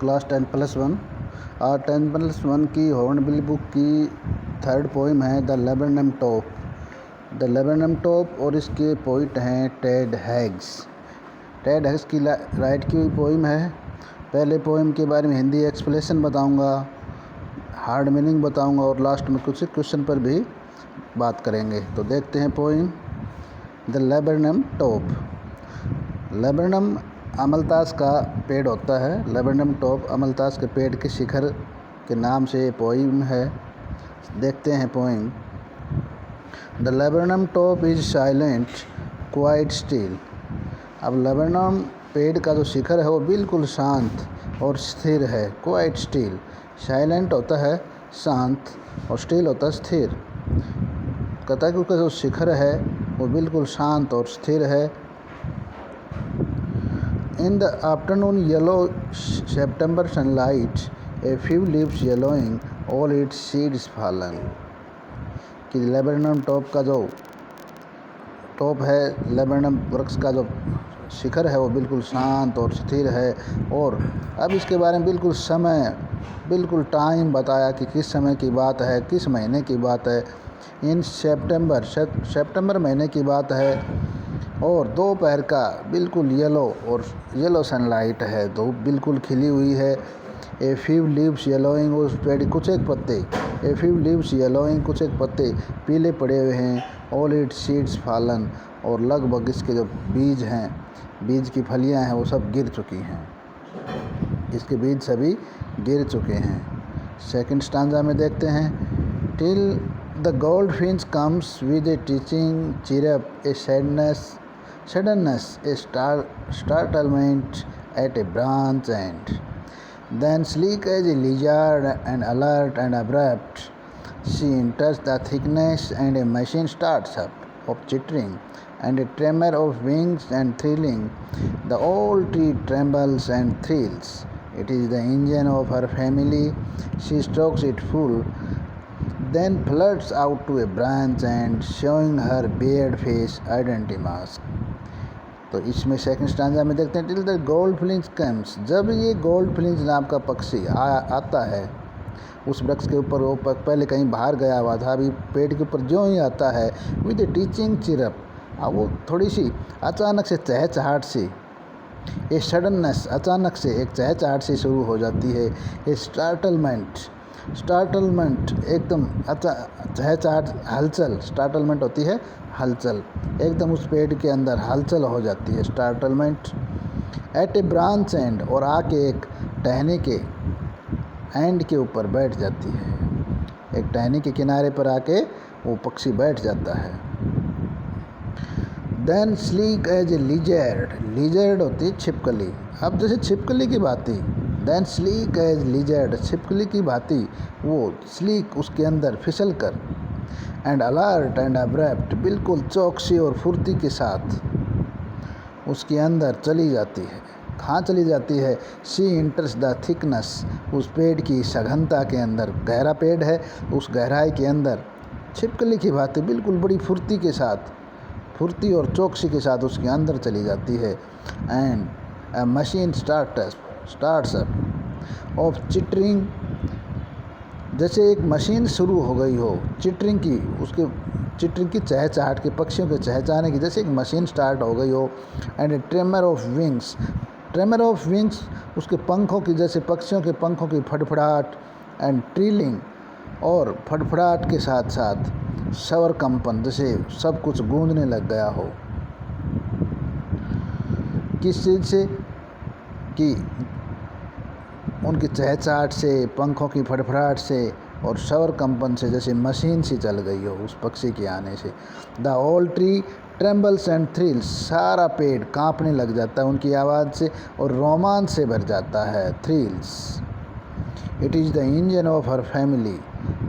Class 10+1 और 10+1 की hornbill book की थर्ड पोइम है the laburnum top. The laburnum top और इसके पोइट हैं टेड हैग्स। टेड हैग्स की राइट की हुई पोइम है। पहले पोइम के बारे में हिंदी एक्सप्लेनेशन बताऊंगा, हार्ड मीनिंग बताऊंगा और लास्ट में कुछ क्वेश्चन पर भी बात करेंगे। तो देखते हैं poem the laburnum top. Laburnum अमलतास का पेड़ होता है। लेबरनम टॉप अमलतास के पेड़ के शिखर के नाम से पोइम है। देखते हैं poem. The laburnum top is silent quite still. अब लेबरनम पेड़ का जो शिखर है वो बिल्कुल शांत और स्थिर है। क्वाइट स्टिल, साइलेंट होता है शांत और स्टिल होता है स्थिर। कहता है कि उसका जो शिखर है वो बिल्कुल शांत और स्थिर है। In the afternoon yellow September sunlight, a few leaves yellowing, all its seeds fallen। कि लेबरनम टॉप का जो टॉप है, लेबरनम वृक्ष का जो शिखर है वो बिल्कुल शांत और स्थिर है। और अब इसके बारे में बिल्कुल टाइम बताया कि किस समय की बात है, किस महीने की बात है। इन सितंबर महीने की बात है और दोपहर का बिल्कुल येलो सनलाइट है, धूप बिल्कुल खिली हुई है। ए फ्यू लीव्स येलोइंग, उस पेड़ कुछ एक पत्ते, ए फ्यू लीव्स येलोइंग, कुछ एक पत्ते पीले पड़े हुए हैं। ऑल इट सीड्स फॉलन, और लगभग इसके जो बीज हैं, बीज की फलियां हैं वो सब गिर चुकी हैं। इसके बीज सभी गिर चुके हैं। सेकंड स्टांजा में देखते हैं। Till the gold Finch comes with A teaching chirp, A suddenness, a startlement at a branch end. Then sleek as a lizard and alert and abrupt, she enters the thickness and a machine starts up of chittering and a tremor of wings and thrilling. The old tree trembles and thrills. It is the engine of her family. She strokes it full, then flirts out to a branch end, showing her bared face identity mask। तो इसमें second stanza में देखते हैं। Till the gold flinch comes, जब ये gold flinch नाम का पक्षी आता है उस वृक्ष के ऊपर, वो पहले कहीं बाहर गया हुआ था, अभी पेड़ के ऊपर जो ही आता है विद ए टीचिंग चिरप, वो थोड़ी सी अचानक से चहचहाट सी, ये सडननेस, अचानक से एक चहचहाट सी शुरू हो जाती है। ये स्टार्टलमेंट एकदम चहचहाट, हलचल, स्टार्टलमेंट होती है हलचल, एकदम उस पेड़ के अंदर हलचल हो जाती है, startlement. At a branch end, और आके एक टहनी के एंड के ऊपर बैठ जाती है। एक टहनी के किनारे पर आके वो पक्षी बैठ जाता है। Then sleek as a lizard होती है छिपकली। अब जैसे छिपकली की भांति, देन स्लीक एज लिजर्ड, छिपकली की भांति वो स्लीक उसके अंदर फिसल कर, एंड अलर्ट एंड अब्रप्ट, बिल्कुल चौकसी और फुर्ती के साथ उसके अंदर चली जाती है। कहाँ चली जाती है? शी इंटर्स द थिकनेस, उस पेड़ की सघनता के अंदर, गहरा पेड़ है उस गहराई के अंदर छिपकली की भांति बिल्कुल बड़ी फुर्ती के साथ, फुर्ती और चौकसी के साथ उसके अंदर चली जाती है। And a machine starts up of chittering, जैसे एक मशीन शुरू हो गई हो चिटरिंग की, उसके चिटरिंग की चहचहाट के, पक्षियों के चहचहाने की जैसे एक मशीन स्टार्ट हो गई हो। And a tremor of wings, उसके पंखों की, जैसे पक्षियों के पंखों की फड़फड़ाहट। एंड ट्रिलिंग, और फड़फड़ाहट के साथ साथ स्वर कंपन, जैसे सब कुछ गूंजने लग गया हो। किस चीज़ से? कि उनकी चहचहाट से, पंखों की फड़फड़ाहट से और स्वर कंपन से, जैसे मशीन सी चल गई हो उस पक्षी के आने से। The whole tree trembles and thrills, सारा पेड़ कांपने लग जाता है उनकी आवाज़ से और रोमांच से भर जाता है, thrills. It is the engine of her family,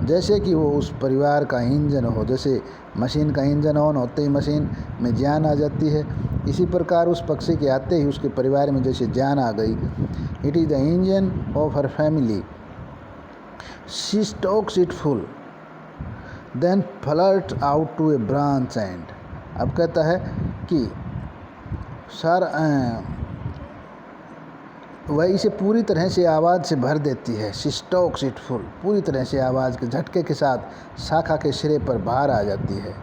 जैसे कि वो उस परिवार का इंजन हो, जैसे मशीन का इंजन ऑन होते ही मशीन में जान आ जाती है, इसी प्रकार उस पक्षी के आते ही उसके परिवार में जैसे जान आ गई। It is the engine of her family. She stokes it full, then flirt out to a branch end. अब कहता है कि वह इसे पूरी तरह से आवाज़ से भर देती है। शी स्टॉक्स इट फुल, पूरी तरह से आवाज़ के झटके के साथ शाखा के सिरे पर बाहर आ जाती है।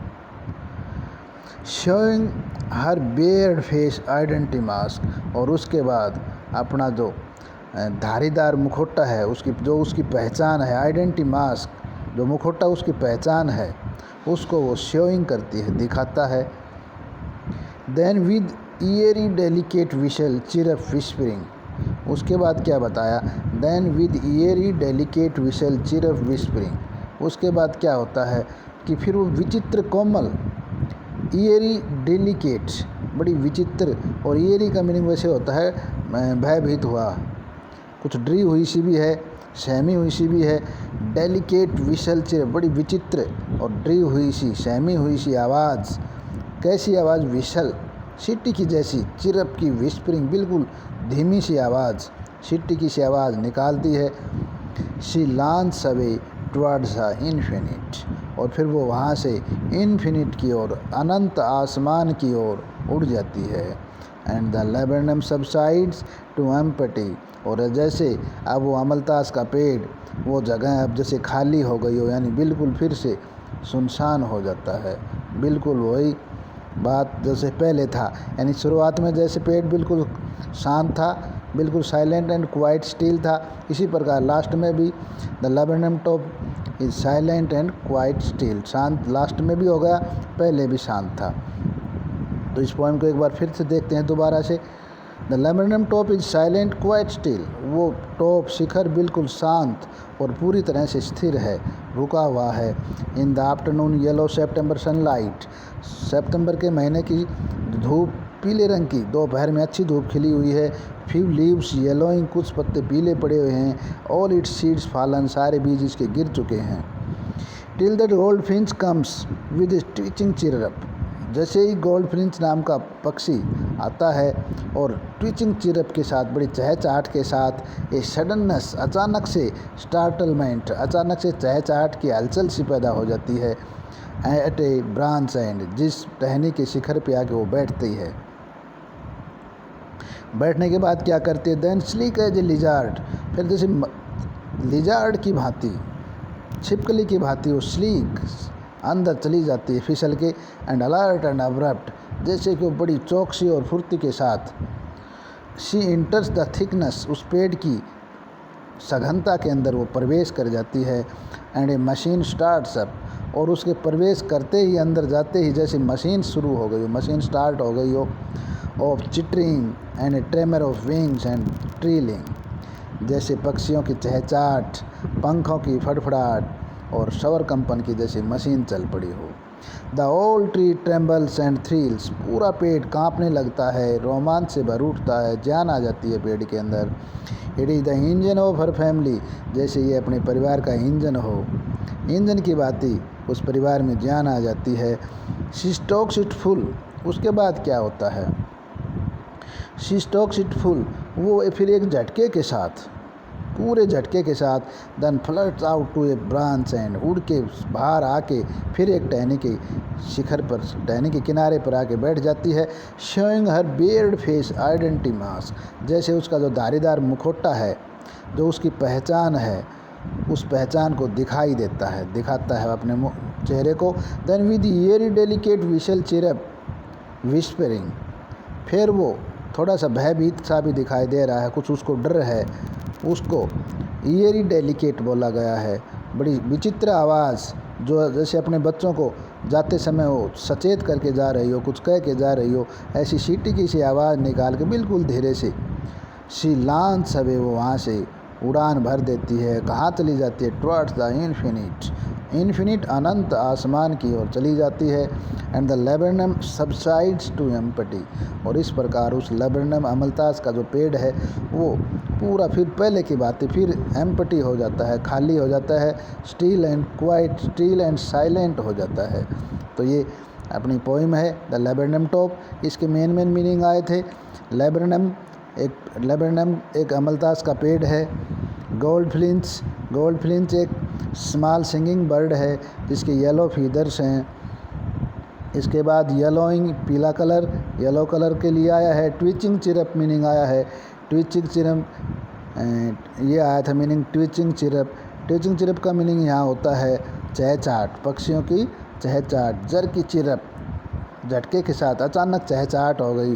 शोइंग हर बेयर्ड फेस आइडेंटिटी मास्क, और उसके बाद अपना जो धारीदार मुखौटा है, उसकी पहचान है, आइडेंटिटी मास्क जो मुखौटा उसकी पहचान है, उसको वो शोइंग करती है, दिखाता है। Then with eerie delicate whistle chirp whispering, उसके बाद क्या बताया, then with eerie delicate whistle chirp whispering, उसके बाद क्या होता है कि फिर वो विचित्र कोमल, ईयरी डेलिकेट बड़ी विचित्र, और ईयरी का मीनिंग वैसे होता है भयभीत हुआ, कुछ डरी हुई सी भी है, सहमी हुई सी भी है। डेलिकेट विशल चिरप, बड़ी विचित्र और डरी हुई सी, सहमी हुई सी आवाज़, कैसी आवाज़, विशल सीटी की जैसी, चिरप की विस्परिंग बिल्कुल धीमी सी आवाज़, सीटी की सी आवाज़ निकालती है। She launch away towards the infinite, और फिर वो वहाँ से इन्फिनिट की ओर, अनंत आसमान की ओर उड़ जाती है। And the laburnum subsides to empty, और जैसे अब वो अमलतास का पेड़, वो जगह अब जैसे खाली हो गई हो, यानी बिल्कुल फिर से सुनसान हो जाता है, बिल्कुल वही बात जैसे पहले था। यानी शुरुआत में जैसे पेड़ बिल्कुल शांत था, बिल्कुल साइलेंट एंड क्वाइट स्टिल था, इसी प्रकार लास्ट में भी the laburnum top is silent and quite still, शांत लास्ट में भी हो गया, पहले भी शांत था। तो इस पोएम को एक बार फिर से देखते हैं दोबारा से। The laburnum top is silent quite still, वो टॉप शिखर बिल्कुल शांत और पूरी तरह से स्थिर है, रुका हुआ है। In the afternoon yellow September sunlight, सितंबर के महीने की धूप पीले रंग की, दोपहर में अच्छी धूप खिली हुई है। फ्यू लीव्स येलोइंग, कुछ पत्ते पीले पड़े हुए हैं। ऑल इट्स सीड्स फॉलन, सारे बीज इसके गिर चुके हैं। Till that gold Finch comes with twitching chirp, जैसे ही गोल्ड फिंच नाम का पक्षी आता है और ट्विचिंग चिरप के साथ, बड़ी चहचहाट के साथ, ए सडननेस, अचानक से, स्टार्टलमेंट, अचानक से चहचहाट की हलचल सी पैदा हो जाती है। एट ए ब्रांच एंड, जिस टहनी के शिखर पे आके वो बैठती है, बैठने के बाद क्या करती है, then sleek as a lizard, फिर जैसे लिजार्ड की भांति, छिपकली की भांति वो स्लीक अंदर चली जाती है फिसल के। एंड अलर्ट एंड अब्रप्ट, जैसे कि वो बड़ी चौकसी और फुर्ती के साथ, शी इंटर्स द थिकनेस, उस पेड़ की सघनता के अंदर वो प्रवेश कर जाती है। And A machine starts up, और उसके प्रवेश करते ही, अंदर जाते ही जैसे मशीन शुरू हो गई हो, मशीन स्टार्ट हो गई हो, of chittering and a tremor of wings and trilling, जैसे पक्षियों की चहचहाट, पंखों की फड़फड़ाहट और शवर कंपन की जैसे मशीन चल पड़ी हो। The whole tree trembles and thrills, पूरा पेड़ कांपने लगता है, रोमांच से भर उठता है, जान आ जाती है पेड़ के अंदर। It is the engine of her family, जैसे ये अपने परिवार का इंजन हो, इंजन की बाती उस परिवार में जान आ जाती है। शी स्टॉक्स इट फुल, उसके बाद क्या होता है, शी स्टॉक्स इट फुल, वो फिर एक झटके के साथ, पूरे झटके के साथ, then flits out to a branch and, उड़ के बाहर आके फिर एक टहनी के शिखर पर, टहनी के किनारे पर आके बैठ जाती है। शोइंग हर बेयर्ड फेस आइडेंटिटी मास्क, जैसे उसका जो धारीदार मुखौटा है, जो उसकी पहचान है, उस पहचान को दिखाई देता है, दिखाता है अपने चेहरे को। Then with eerie delicate whistle chirp whispering, फिर वो थोड़ा सा भयभीत सा भी दिखाई दे रहा है, कुछ उसको डर है, उसको ईयरी डेलिकेट बोला गया है, बड़ी विचित्र आवाज़, जो जैसे अपने बच्चों को जाते समय वो सचेत करके जा रही हो, कुछ कह के जा रही हो, ऐसी सीटी की सी आवाज़ निकाल के बिल्कुल धीरे से शी लॉन्च अवे, वो वहाँ से उड़ान भर देती है, कहाँ चली जाती है, टुवर्ड्स द इन्फिनिट, इन्फिनिट अनंत आसमान की ओर चली जाती है। And the laburnum subsides to empty, और इस प्रकार उस लेबरनम अमलतास का जो पेड़ है वो पूरा फिर पहले की बात है, फिर एम्पटी हो जाता है, खाली हो जाता है, still and quite, still and silent हो जाता है। तो ये अपनी पोइम है द लेबरनम टॉप। इसके मेन मीनिंग आए थे, लेबरनम एक अमलतास का पेड़ है। गोल्ड फ्लिंच एक स्मॉल सिंगिंग बर्ड है जिसके येलो फीदर्स हैं। इसके बाद येलोइंग, पीला कलर, येलो कलर के लिए आया है। ट्विचिंग चिरप मीनिंग आया है ट्विचिंग चिरप, ये आया था meaning twitching chirp. Twitching chirp का मीनिंग यहाँ होता है चहचहाट, पक्षियों की चहचहाट। जर की चिरप, झटके के साथ अचानक चहचहाट हो गई,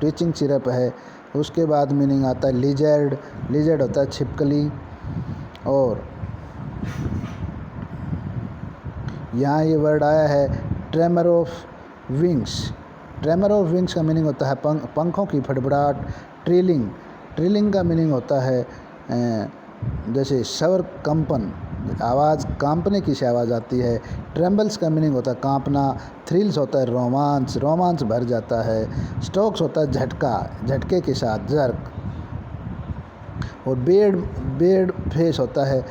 ट्विचिंग चिरप है। उसके बाद मीनिंग आता है लिजर्ड, लिजर्ड होता है छिपकली। और यहाँ ये वर्ड आया है tremor of wings. Tremor of wings का मीनिंग होता है पंखों की फड़फड़ाहट। ट्रिलिंग, ट्रिलिंग का मीनिंग होता है जैसे स्वर कंपन, आवाज़ कांपने की सी आवाज़ आती है। ट्रेम्बल्स का मीनिंग होता है कांपना। थ्रिल्स होता है रोमांच, रोमांच भर जाता है। स्ट्रोक्स होता है झटका, झटके के साथ जर्क। और बेड फेस होता है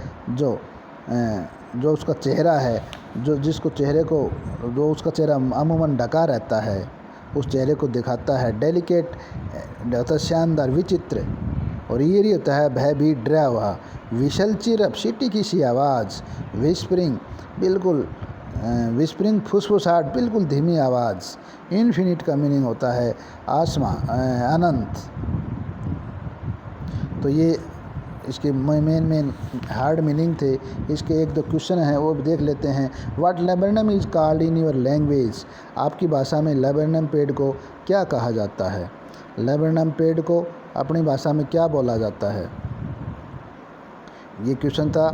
जो उसका चेहरा है, जिसको चेहरे को, जो उसका चेहरा अमूमन ढका रहता है, उस चेहरे को दिखाता है। डेलिकेट होता है शानदार, विचित्र। और ईयरी होता है भयभीत, डरा हुआ। विशल चिरप, सीटी की सी आवाज़। विस्परिंग, बिल्कुल विस्परिंग फुसफुसाहट, बिल्कुल धीमी आवाज़। इन्फिनिट का मीनिंग होता है आसमां, अनंत। तो ये इसके मेन हार्ड मीनिंग थे। इसके एक दो क्वेश्चन हैं, वो भी देख लेते हैं। What laburnum is called in your language? आपकी भाषा में लेबरनम पेड़ को क्या कहा जाता है? लेबरनम पेड़ को अपनी भाषा में क्या बोला जाता है? ये क्वेश्चन था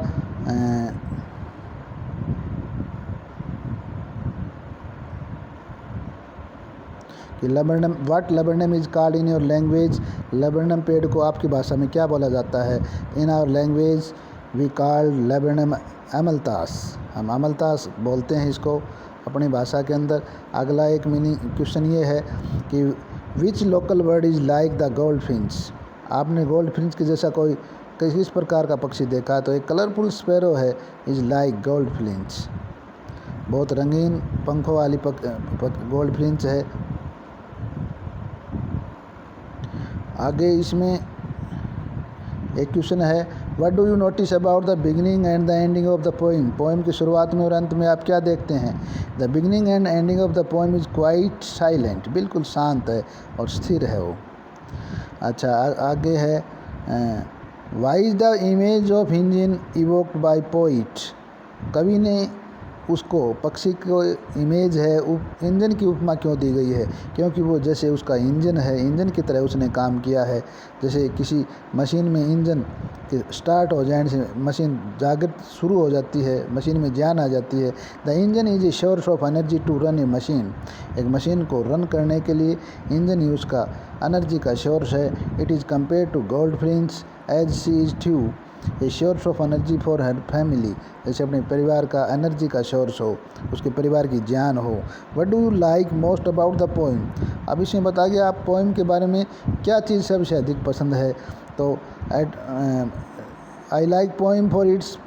कि laburnum, what laburnum is called in your language? Laburnum पेड़ को आपकी भाषा में क्या बोला जाता है? In our language we called laburnum अमलतास। हम अमलतास बोलते हैं इसको अपनी भाषा के अंदर। अगला एक मिनी क्वेश्चन ये है कि which local bird is like the goldfinch? आपने गोल्ड फिंच के जैसा कोई किस प्रकार का पक्षी देखा? तो एक कलरफुल स्पैरो है, इज़ लाइक गोल्ड फिंच। बहुत रंगीन पंखों वाली गोल्ड फिंच है। आगे इसमें एक क्वेश्चन है, what do you notice about the beginning and the ending of the poem? Poem की शुरुआत में और अंत में आप क्या देखते हैं? The beginning and ending of the poem is quite silent, बिल्कुल शांत है और स्थिर है वो। अच्छा, आगे है why is the image of engine evoked by poet? कवि ने उसको, पक्षी को इमेज है, इंजन की उपमा क्यों दी गई है? क्योंकि वो जैसे उसका इंजन है, इंजन की तरह उसने काम किया है। जैसे किसी मशीन में इंजन के स्टार्ट हो जाने से मशीन जागृत शुरू हो जाती है, मशीन में जान आ जाती है। The engine is a source of energy to run a machine. एक मशीन को रन करने के लिए इंजन ही उसका एनर्जी का सोर्स है। It is compare to goldfinch as she is to a source of energy for her family. जैसे अपने परिवार का एनर्जी का सोर्स हो, उसके परिवार की जान हो। What do you like most about the poem? अब इसमें बताइए आप पोइम के बारे में क्या चीज़ सबसे अधिक पसंद है? तो I like poem for its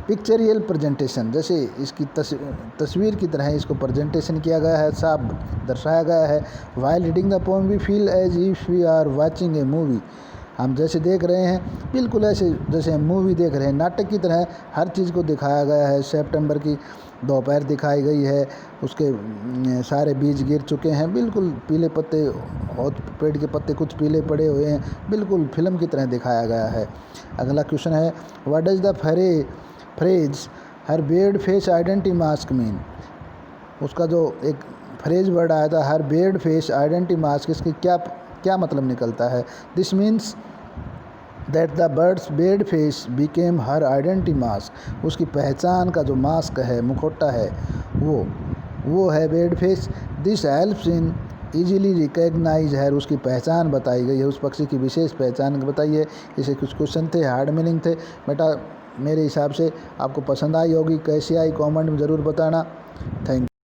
pictorial presentation. जैसे इसकी तस्वीर की तरह इसको प्रेजेंटेशन किया गया है, साफ दर्शाया गया है। While reading the poem we feel as if we are watching a movie. हम जैसे देख रहे हैं, बिल्कुल ऐसे जैसे हम मूवी देख रहे हैं, नाटक की तरह हर चीज़ को दिखाया गया है। सितंबर की दोपहर दिखाई गई है, उसके सारे बीज गिर चुके हैं, बिल्कुल पीले पत्ते और पेड़ के पत्ते कुछ पीले पड़े हुए हैं, बिल्कुल फिल्म की तरह दिखाया गया है। अगला क्वेश्चन है, what does the phrase her bed face identity mask mean? उसका जो एक फ्रेज वर्ड आया था, हर बेड फेस आइडेंटिटी मास्क, इसकी क्या मतलब निकलता है? This means that the birds bed face became her identity mask. उसकी पहचान का जो मास्क है, मुखौटा है, वो है bad face. This helps in easily recognise है, उसकी पहचान बताई गई है, उस पक्षी की विशेष पहचान बताई है। इसे कुछ क्वेश्चन थे, हार्ड मीनिंग थे। बेटा मेरे हिसाब से आपको पसंद आई होगी, कैसी आई कमेंट में ज़रूर बताना। Thank you.